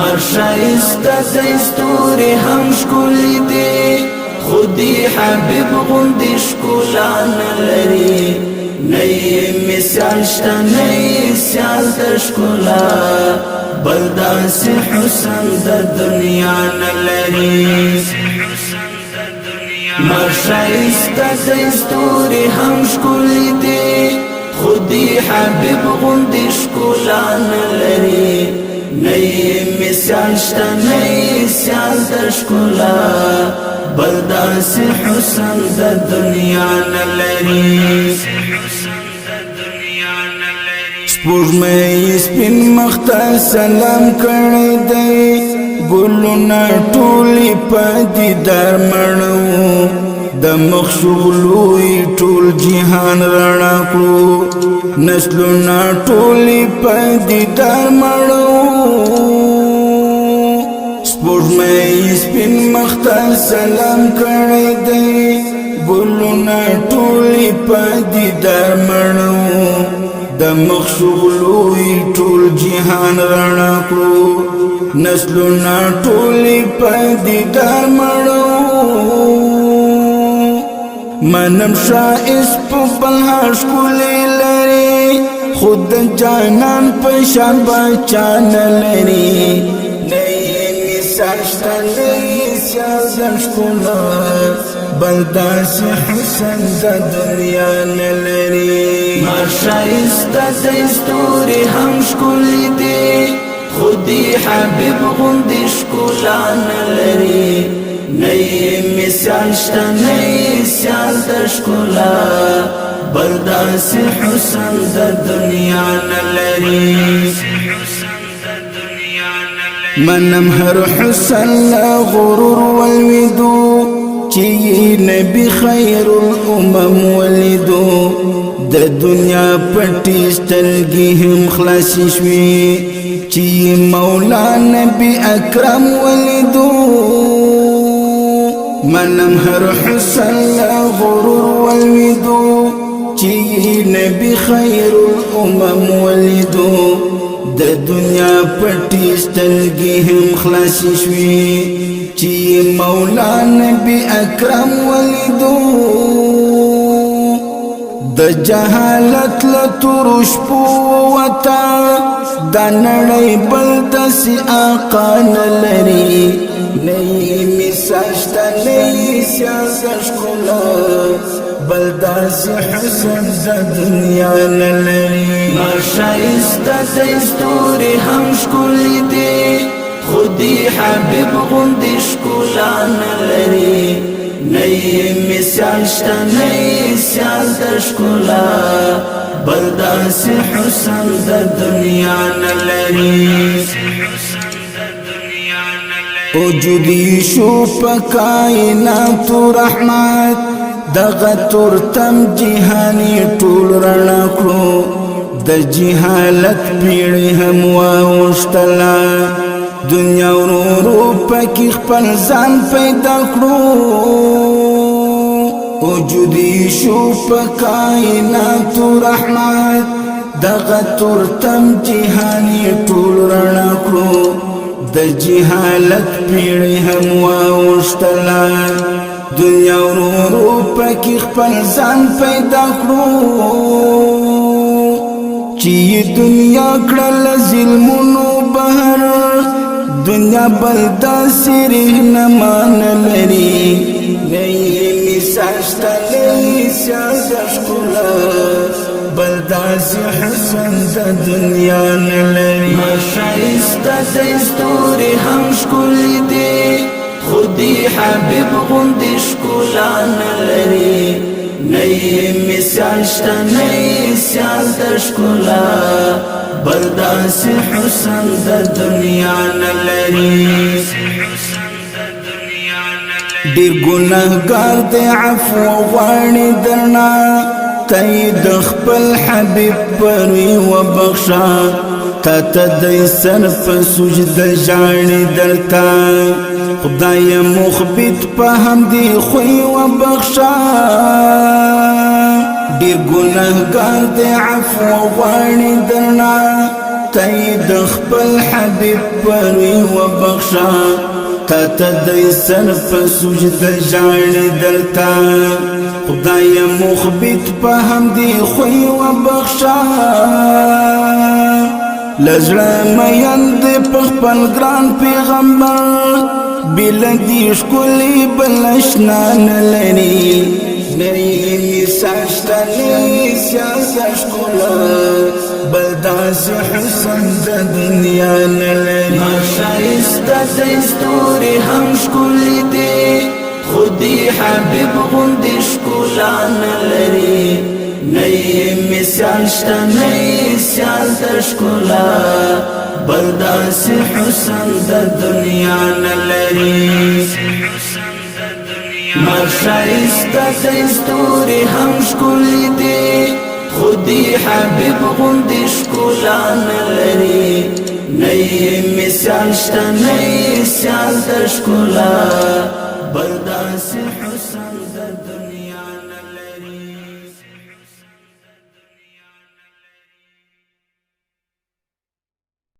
مرشایسته دستوري هم ښکلي دي خودی حبیب غوندې ښکلا نه لري نه یې مثال شته نه یې سیال د ښکلا بل داسې حسن د دنیا نه لري مرشایسته دستوري هم ښکلي دي خودی حبیب غوندې ښکلا نه لري نه یې مثال شته نه یې سیال د ښکلا بل داسې حسن د دنیا نه لري سپوږمۍ سپین مخ ته سلام کړی دی ګلونه ټولې په دیدار مړو د مخ شغلوی ټول جهان رڼا کړو نسلونه ټولې په دیدار مړو سپوږمۍ سپین مخ ته سلام کړی دی ګلونه ټولې په دیدار مړو د مخ شغلوی ټول جهان رڼا کړو نسلونه ټولې په دیدار مړو منم شایست په بلها ښکلې لري خود د جانان په شان بچا نه لري نه یې مثال شته نه یې سیال د ښکلا بل داسې حسن د دنیا نه لري مرشایسته دستوري هم ښکلي دي خودی حبیب غوندې ښکلا نه لري نه یې مثال شته نه یې سیال د ښکلا بل داسې حسن د دنیا نه لري منم هر حسن لا غرور والودو چی نبی خیر الامم ولیدو د دنیا پټی سترګې هم خلاصې شوې چی مولا نبی اکرم ولیدو منم هر حسن لا غرور والودو چی نبی خیر الامم ولیدو د دنیا پټی سترګې هم خلاصې شوې چی مولا نبی اکرم ولیدو د جهالت لتورو شپو وتا د نړۍ بل داسې آقا نه لري نه یې مثال شته نه یې سیال د ښکلا بل داسې حسن د دنیا نه لري مرشایسته دستوري هم ښکلي دي خودی حبیب غوندې ښکلا نه لري نه یې مثال شته نه یې سیال د ښکلا بل داسې حسن د دنیا نه لري وجودي شو په کائناتو رحمت دغه تورتم جهاني ټول رڼا کړو د جهالت پیړۍ هم واوښتله دنیا ورو پکې خپل ځان پیدا کړو وجودي شو په کائناتو رحمت دغه تورتم جهاني ټول رڼا کړو د جهالت پیړۍ هم واوښتله دنیا ورو پکې خپل ځان پیدا کړو چې دنیا کړل ظلمونو بهر دنیا بل داسې رهنما نه لري نه یې مثال شته نه یې سیال د ښکلا بل داسې حسن د دنیا نه لري مرشایسته دستوري هم ښکلي دي خودی حبیب غوندې ښکلا نه لري نه یې مثال شته نه یې سیال د ښکلا بل داسې حسن د دنیا نه لري ډېر ګناهګار دی عفو غواړي درنه ته د خپل حبیب پروي وبخښه تا ته د سر په سجده ژاړي درته خدای مخبت په همدې خوی وبخښه ډېر ګناهګار دی عفو غواړي درنه ته د خپل حبیب پروي و بخشا تا د سر په سجده ژاړي دلتا خدای مخبت په همدې خوی و بخشا لزړه مېند په خپل ګران پیغمبر بلدی شکلی بلشنا نلری نری مثال شتنی سیاست شکلا بلداز حسن د دنیا نلری شایسته د استوري هم شکلی دی خودی حبیب غندی شکلا نلری نئی مثال شتنی سیاست شکلا بلداس حسن د دنیا نلری مرشایسته د استوري هم شکلی دی خودی حبیب غندی شکلا نلری نئی مثال شته نئی سیال د شکلا بلداس حسن د دنیا